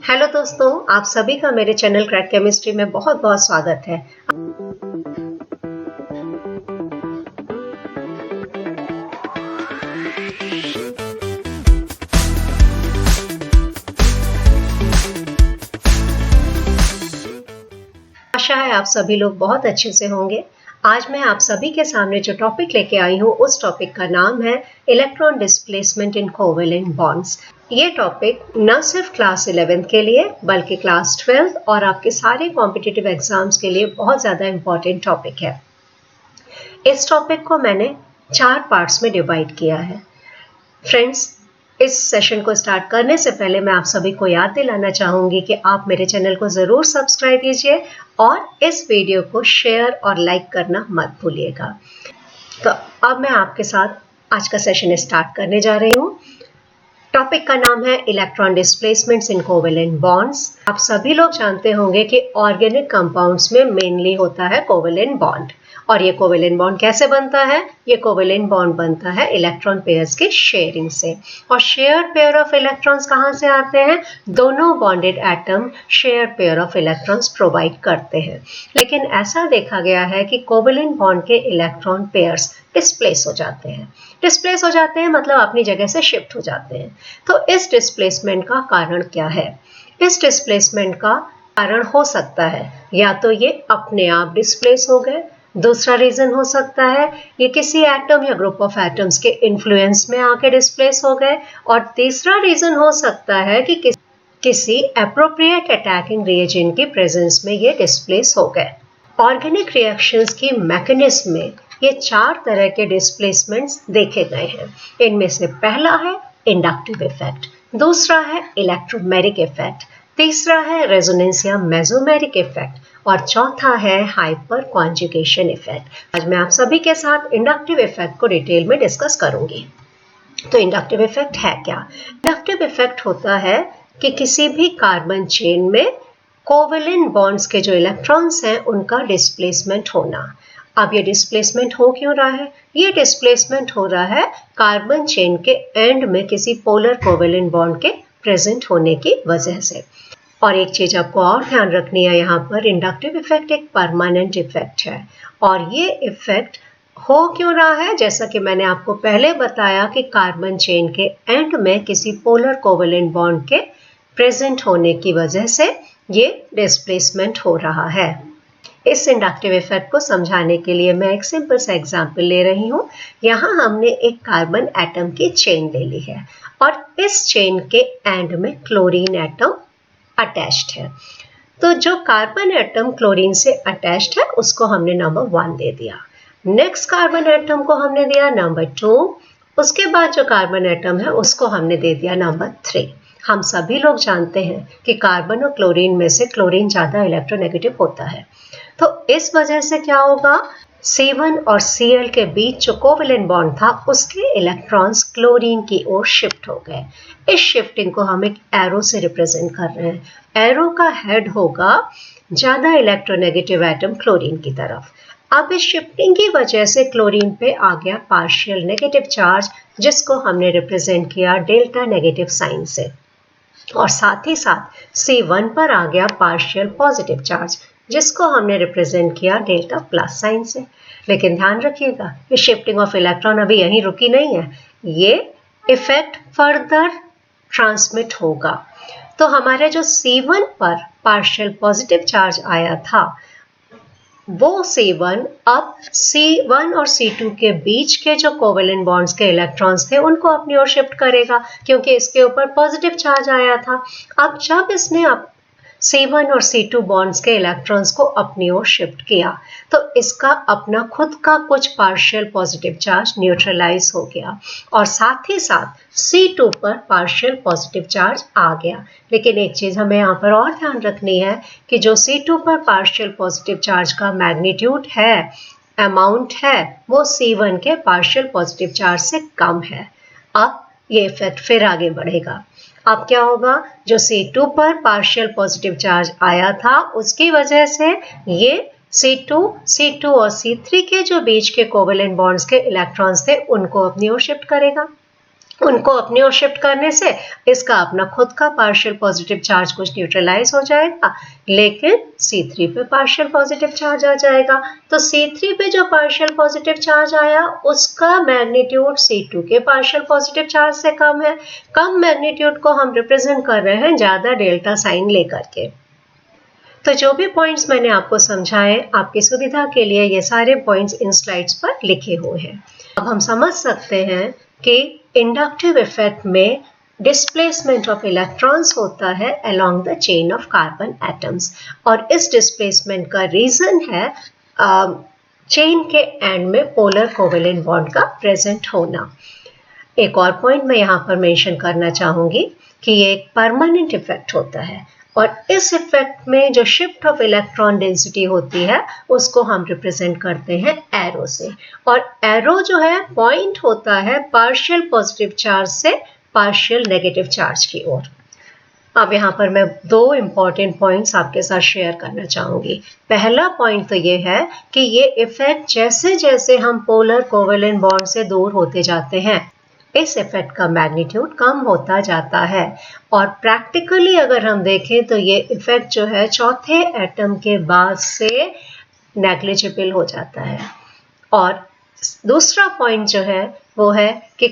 Hello दोस्तों, आप सभी का मेरे चैनल क्रैक केमिस्ट्री में बहुत बहुत स्वागत है। आशा है आप सभी लोग बहुत अच्छे से होंगे। आज मैं आप सभी के सामने जो टॉपिक लेके आई हूँ उस टॉपिक का नाम है electron displacement in covalent bonds. ये टॉपिक न सिर्फ क्लास 11 के लिए बल्कि क्लास 12 और आपके सारे कॉम्पिटिटिव एग्जाम्स के लिए बहुत ज़्यादा इम्पॉर्टेंट टॉपिक है। इस टॉपिक को मैंने 4 पार्ट्स में डिवाइड किया है। फ्रेंड्स, इस सेशन को स्टार्ट करने से पहले मैं आप सभी को याद दिलाना चाहूंगी कि आप मेरे चैनल को ज़रूर सब्सक्राइब कीजिए और इस वीडियो को शेयर और लाइक करना मत भूलिएगा। तो अब मैं आपके साथ आज का सेशन स्टार्ट करने जा रही हूँ। टॉपिक का नाम है इलेक्ट्रॉन डिस्प्लेसमेंट्स इन कोवेलेंट बॉन्ड्स। आप सभी लोग जानते होंगे कि ऑर्गेनिक कंपाउंड्स में मेनली होता है कोवेलेंट बॉन्ड। और ये कोवेलेंट बॉन्ड कैसे बनता है? ये कोवेलेंट बॉन्ड बनता है इलेक्ट्रॉन पेयर्स के शेयरिंग से। और शेयर पेयर ऑफ इलेक्ट्रॉन्स कहाँ से आते हैं? दोनों bonded atom share pair of electrons provide करते हैं। लेकिन ऐसा देखा गया है कि कोवेलेंट बॉन्ड के इलेक्ट्रॉन पेयर्स डिस्प्लेस हो जाते हैं। डिस्प्लेस हो जाते हैं मतलब अपनी जगह से शिफ्ट हो जाते हैं। तो इस डिस्प्लेसमेंट का कारण क्या है? इस डिस्प्लेसमेंट का कारण हो सकता है या तो ये अपने आप डिस्प्लेस हो गए, दूसरा रीजन हो सकता है ये किसी एटम या ग्रुप ऑफ एटम्स के इन्फ्लुएंस में आके डिस्प्लेस हो गए, और तीसरा रीजन हो सकता है कि किसी एप्रोप्रिएट अटैकिंग रिएजेंट की प्रेजेंस में ये डिस्प्लेस हो गए। ऑर्गेनिक रिएक्शंस की मैकेनिज्म में ये 4 तरह के डिस्प्लेसमेंट्स देखे गए हैं। इनमें से पहला है इंडक्टिव इफेक्ट, दूसरा है इलेक्ट्रोमेरिक इफेक्ट, तीसरा है रेजोनेंस या मेसोमेरिक इफेक्ट और चौथा है हाइपर कॉन्जुगेशन इफेक्ट। आज मैं आप सभी के साथ इंडक्टिव इफेक्ट को डिटेल में डिस्कस करूंगी। तो इंडक्टिव इफेक्ट है क्या? इंडक्टिव इफेक्ट होता है कि किसी भी कार्बन चेन में कोवेलेंट बॉन्ड्स के जो इलेक्ट्रॉन्स हैं उनका डिस्प्लेसमेंट होना। अब ये डिस्प्लेसमेंट हो क्यों रहा है? ये डिस्प्लेसमेंट हो रहा है कार्बन चेन के एंड में किसी पोलर कोवेलेंट बॉन्ड के प्रेजेंट होने की वजह से। और एक चीज आपको और ध्यान रखनी है, यहाँ पर इंडक्टिव इफेक्ट एक परमानेंट इफेक्ट है। और ये इफेक्ट हो क्यों रहा है? जैसा कि मैंने आपको पहले बताया कि कार्बन चेन के एंड में किसी पोलर कोवेलेंट बॉन्ड के प्रेजेंट होने की वजह से ये डिस्प्लेसमेंट हो रहा है। इस इंडक्टिव इफेक्ट को समझाने के लिए मैं एक सिंपल सा एग्जांपल ले रही हूँ। यहाँ हमने एक कार्बन एटम की चेन ले ली है और इस चेन के एंड में क्लोरीन एटम अटैच्ड है। तो जो कार्बन एटम क्लोरीन से अटैच्ड है उसको हमने नंबर 1 दे दिया। नेक्स्ट कार्बन एटम को हमने दिया नंबर 2। उसके बाद जो कार्बन एटम है उसको हमने दे दिया नंबर 3। हम सभी लोग जानते हैं कि कार्बन और क्लोरीन में से क्लोरीन ज़्यादा इलेक्ट्रोनेगेटिव होता है। तो इस वजह से क्या होगा? C1 और Cl के बीच जो कोवेलेंट बॉन्ड था उसके इलेक्ट्रॉन्स क्लोरीन की ओर शिफ्ट हो गए। इस शिफ्टिंग को हम एक एरो से रिप्रेजेंट कर रहे हैं। एरो का हेड होगा ज़्यादा इलेक्ट्रोनेगेटिव एटम क्लोरीन की तरफ। अब इस शिफ्टिंग की वजह से क्लोरीन पे आ गया पार्शियल नेगेटिव चार्ज, जिसको हमने रिप्रेजेंट किया डेल्टा नेगेटिव साइन से, और साथ ही साथ C1 पर आ गया पार्शियल पॉजिटिव चार्ज, जिसको हमने रिप्रेजेंट किया डेल्टा प्लस साइन से। लेकिन ध्यान रखिएगा ये शिफ्टिंग ऑफ इलेक्ट्रॉन अभी यहीं रुकी नहीं है, ये इफेक्ट फर्दर ट्रांसमिट होगा। तो हमारे जो C1 पर पार्शियल पॉजिटिव चार्ज आया था वो C1 अब C1 और C2 के बीच के जो कोवेलेंट बॉन्ड्स के इलेक्ट्रॉन्स थे उनको अपनी ओर शिफ्ट करेगा, क्योंकि इसके ऊपर पॉजिटिव चार्ज आया था। अब जब इसने C1 और C2 बॉन्ड्स के इलेक्ट्रॉन्स को अपनी ओर शिफ्ट किया तो इसका अपना खुद का कुछ पार्शियल पॉजिटिव चार्ज न्यूट्रलाइज हो गया और साथ ही साथ C2 पर पार्शियल पॉजिटिव चार्ज आ गया। लेकिन एक चीज़ हमें यहाँ पर और ध्यान रखनी है कि जो C2 पर पार्शियल पॉजिटिव चार्ज का मैग्नीट्यूड है, अमाउंट है, वो C1 के पार्शियल पॉजिटिव चार्ज से कम है। अब ये इफेक्ट फिर आगे बढ़ेगा। अब क्या होगा? जो C2 पर पार्शियल पॉजिटिव चार्ज आया था उसकी वजह से ये C2 और C3 के जो बीच के कोवेलेंट बॉन्ड्स के इलेक्ट्रॉन्स थे उनको अपनी ओर शिफ्ट करेगा। उनको अपनी ओर शिफ्ट करने से इसका अपना खुद का पार्शियल पॉजिटिव चार्ज कुछ न्यूट्रलाइज हो जाएगा, लेकिन C3 पे पार्शियल पॉजिटिव चार्ज आ जाएगा। तो C3 पे जो पार्शियल पॉजिटिव चार्ज आया उसका मैग्नीट्यूड C2 के पार्शियल पॉजिटिव चार्ज से कम है। कम मैग्नीट्यूड को हम रिप्रेजेंट कर रहे हैं ज्यादा डेल्टा साइन लेकर के। तो जो भी पॉइंट्स मैंने आपको समझाए, आपकी सुविधा के लिए ये सारे पॉइंट्स इन स्लाइड्स पर लिखे हुए हैं। अब हम समझ सकते हैं कि इंडक्टिव इफेक्ट में डिस्प्लेसमेंट ऑफ इलेक्ट्रॉन्स होता है along the chain of carbon atoms, और इस डिस्प्लेसमेंट का रीजन है चेन के एंड में पोलर कोवेलेंट बॉन्ड का प्रेजेंट होना। एक और पॉइंट मैं यहाँ पर मेंशन करना चाहूंगी कि ये एक परमानेंट इफेक्ट होता है, और इस इफेक्ट में जो शिफ्ट ऑफ इलेक्ट्रॉन डेंसिटी होती है उसको हम रिप्रेजेंट करते हैं एरो से, और एरो जो है पॉइंट होता है पार्शियल पॉजिटिव चार्ज से पार्शियल नेगेटिव चार्ज की ओर। अब यहाँ पर मैं दो इंपॉर्टेंट पॉइंट्स आपके साथ शेयर करना चाहूंगी। पहला पॉइंट तो ये है कि ये इफेक्ट जैसे जैसे हम पोलर कोवेलेंट बॉन्ड से दूर होते जाते हैं, इस इफेक्ट का मैग्नीट्यूड कम होता जाता है, और प्रैक्टिकली अगर हम देखें तो ये इफेक्ट जो है चौथे एटम के बाद से नेग्लिजिबल हो जाता है। और दूसरा पॉइंट जो है वो है कि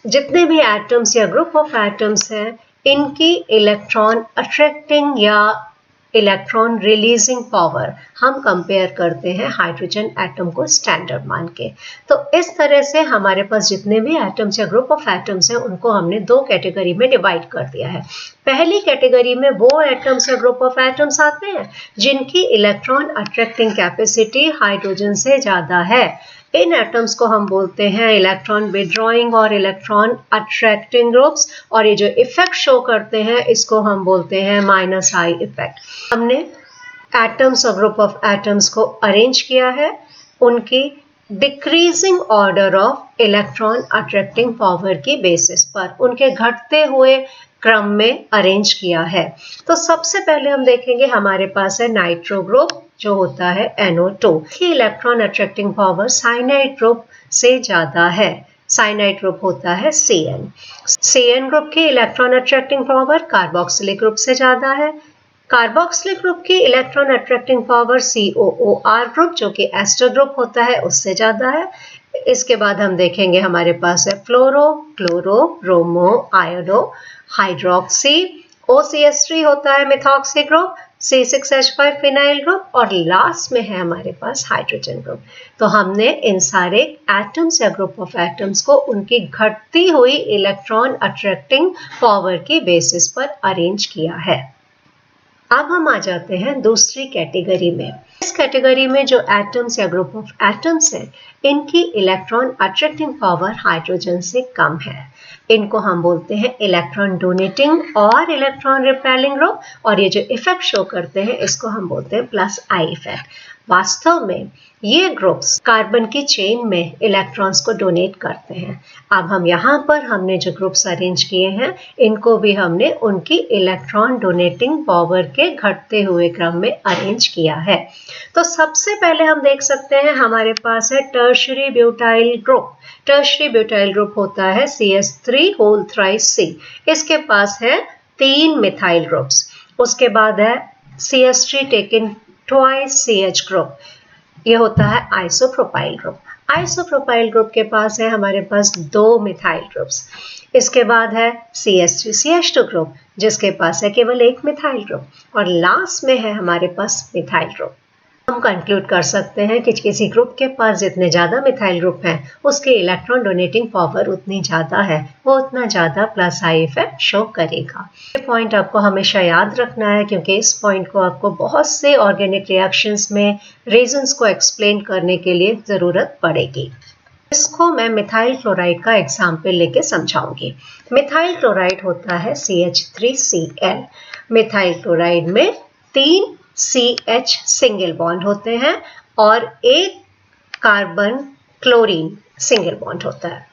जितने भी एटम्स या ग्रुप ऑफ एटम्स हैं, इनकी इलेक्ट्रॉन अट्रैक्टिंग या इलेक्ट्रॉन रिलीजिंग पावर हम कंपेयर करते हैं हाइड्रोजन एटम को स्टैंडर्ड मान के। तो इस तरह से हमारे पास जितने भी एटम्स या ग्रुप ऑफ एटम्स हैं उनको हमने दो कैटेगरी में डिवाइड कर दिया है। पहली कैटेगरी में वो एटम्स या ग्रुप ऑफ एटम्स आते हैं जिनकी इलेक्ट्रॉन अट्रैक्टिंग कैपेसिटी हाइड्रोजन से ज़्यादा है। इन एटम्स को हम बोलते हैं इलेक्ट्रॉन विड्रॉइंग और इलेक्ट्रॉन अट्रैक्टिंग ग्रुप्स, और ये जो इफेक्ट शो करते हैं इसको हम बोलते हैं -I इफेक्ट। हमने एटम्स और ग्रुप ऑफ एटम्स को अरेंज किया है उनकी decreasing order of electron attracting power की बेसिस पर, उनके घटते हुए क्रम में अरेंज किया है। तो सबसे पहले हम देखेंगे हमारे पास है नाइट्रो ग्रुप जो होता है NO2 की electron attracting power cyanide group से ज्यादा है। साइनाइड ग्रुप होता है CN ग्रुप की electron attracting power carboxylic group से ज्यादा है। कार्बोक्सिलिक ग्रुप की electron attracting power COOR group जो कि एस्टर ग्रुप होता है उससे ज्यादा है। इसके बाद हम देखेंगे हमारे पास है fluoro, chloro, bromo, iodo, hydroxy, OCH3 होता है methoxy group, C6H5 phenyl group, और लास्ट में है हमारे पास हाइड्रोजन ग्रुप। तो हमने इन सारे एटम्स या ग्रुप ऑफ एटम्स को उनकी घटती हुई इलेक्ट्रॉन अट्रैक्टिंग पावर की बेसिस पर अरेंज किया है। अब हम आ जाते हैं दूसरी कैटेगरी में। इस कैटेगरी में जो एटम्स या ग्रुप ऑफ एटम्स हैं इनकी इलेक्ट्रॉन अट्रैक्टिंग पावर हाइड्रोजन से कम है। इनको हम बोलते हैं इलेक्ट्रॉन डोनेटिंग और इलेक्ट्रॉन रिपेलिंग ग्रुप, और ये जो इफेक्ट शो करते हैं इसको हम बोलते हैं +I इफेक्ट। वास्तव में ये ग्रुप्स कार्बन की चेन में इलेक्ट्रॉन्स को डोनेट करते हैं। अब हम यहाँ पर हमने जो ग्रुप्स अरेंज किए हैं इनको भी हमने उनकी इलेक्ट्रॉन डोनेटिंग पावर के घटते हुए क्रम में अरेंज किया है। तो सबसे पहले हम देख सकते हैं हमारे पास है tertiary butyl group. Tertiary butyl group होता है CH3 इसके पास है 3 मिथाइल ग्रुप्स। उसके बाद है CH3 taken twice CH group, ये होता है आइसोप्रोपाइल ग्रुप। आइसोप्रोपाइल ग्रुप के पास है हमारे पास 2 मिथाइल ग्रुप्स। इसके बाद है CH3CH2 ग्रुप जिसके पास है केवल 1 मिथाइल ग्रुप, और लास्ट में है हमारे पास मिथाइल ग्रुप। हम कंक्लूड कर सकते हैं कि किसी ग्रुप के पास जितने ज़्यादा मिथाइल ग्रुप हैं उसके इलेक्ट्रॉन डोनेटिंग पावर उतनी ज़्यादा है, वो उतना ज़्यादा +I इफेक्ट शो करेगा। ये पॉइंट आपको हमेशा याद रखना है क्योंकि इस पॉइंट को आपको बहुत से ऑर्गेनिक रिएक्शंस में रीजंस को एक्सप्लेन करने के लिए ज़रूरत पड़ेगी। इसको मैं मिथाइल क्लोराइड का एग्जाम्पल लेके समझाऊंगी। मिथाइल क्लोराइड होता है CH3Cl। मिथाइल क्लोराइड में 3 CH सिंगल बॉन्ड होते हैं और 1 कार्बन क्लोरीन सिंगल बॉन्ड होता है।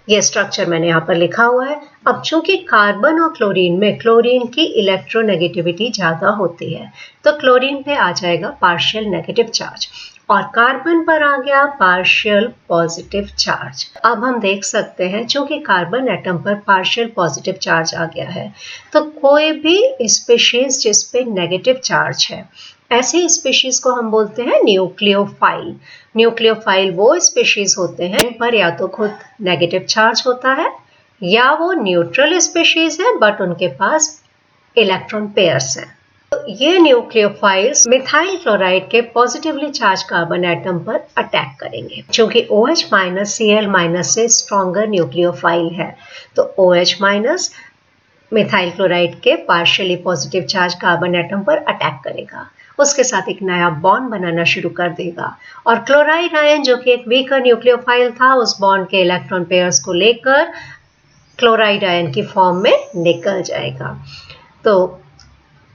ये स्ट्रक्चर मैंने यहाँ पर लिखा हुआ है। अब चूंकि कार्बन और क्लोरीन में क्लोरीन की इलेक्ट्रोनेगेटिविटी ज़्यादा होती है तो क्लोरीन पे आ जाएगा पार्शियल नेगेटिव चार्ज, और कार्बन पर आ गया पार्शियल पॉजिटिव चार्ज। अब हम देख सकते हैं चूंकि कार्बन एटम पर पार्शियल पॉजिटिव चार्ज आ गया है तो कोई भी स्पीशीज जिस पे नेगेटिव चार्ज है, ऐसी स्पीशीज को हम बोलते हैं न्यूक्लियोफाइल। न्यूक्लियोफाइल वो स्पीशीज होते हैं पर या तो खुद नेगेटिव चार्ज होता है या वो न्यूट्रल स्पीशीज है बट उनके पास इलेक्ट्रॉन पेयर्स हैं। तो ये न्यूक्लियोफाइल्स मिथाइल क्लोराइड के पॉजिटिवली चार्ज कार्बन एटम पर अटैक करेंगे। चूंकि OH- Cl- से स्ट्रॉन्गर न्यूक्लियोफाइल है तो OH- मिथाइल क्लोराइड के partially positive charge carbon atom पर अटैक करेगा, उसके साथ एक नया बॉन्ड बनाना शुरू कर देगा और क्लोराइड आयन जो कि एक वीकर न्यूक्लियोफाइल था उस बॉन्ड के इलेक्ट्रॉन पेयर्स को लेकर क्लोराइड आयन की फॉर्म में निकल जाएगा। तो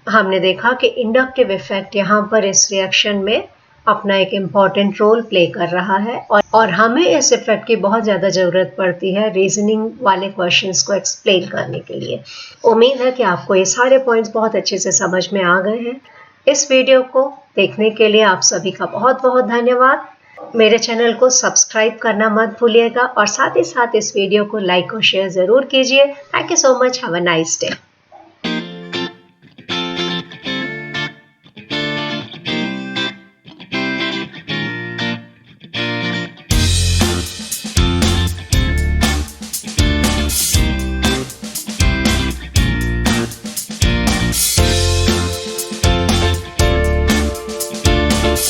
हमने देखा कि इंडक्टिव इफेक्ट यहाँ पर इस रिएक्शन में अपना एक इम्पॉर्टेंट रोल प्ले कर रहा है और हमें इस इफेक्ट की बहुत ज़्यादा ज़रूरत पड़ती है रीजनिंग वाले क्वेश्चंस को एक्सप्लेन करने के लिए। उम्मीद है कि आपको ये सारे पॉइंट्स बहुत अच्छे से समझ में आ गए हैं। इस वीडियो को देखने के लिए आप सभी का बहुत बहुत धन्यवाद। मेरे चैनल को सब्सक्राइब करना मत भूलिएगा और साथ ही साथ इस वीडियो को लाइक और शेयर ज़रूर कीजिए। Thank you so much. Have a nice day.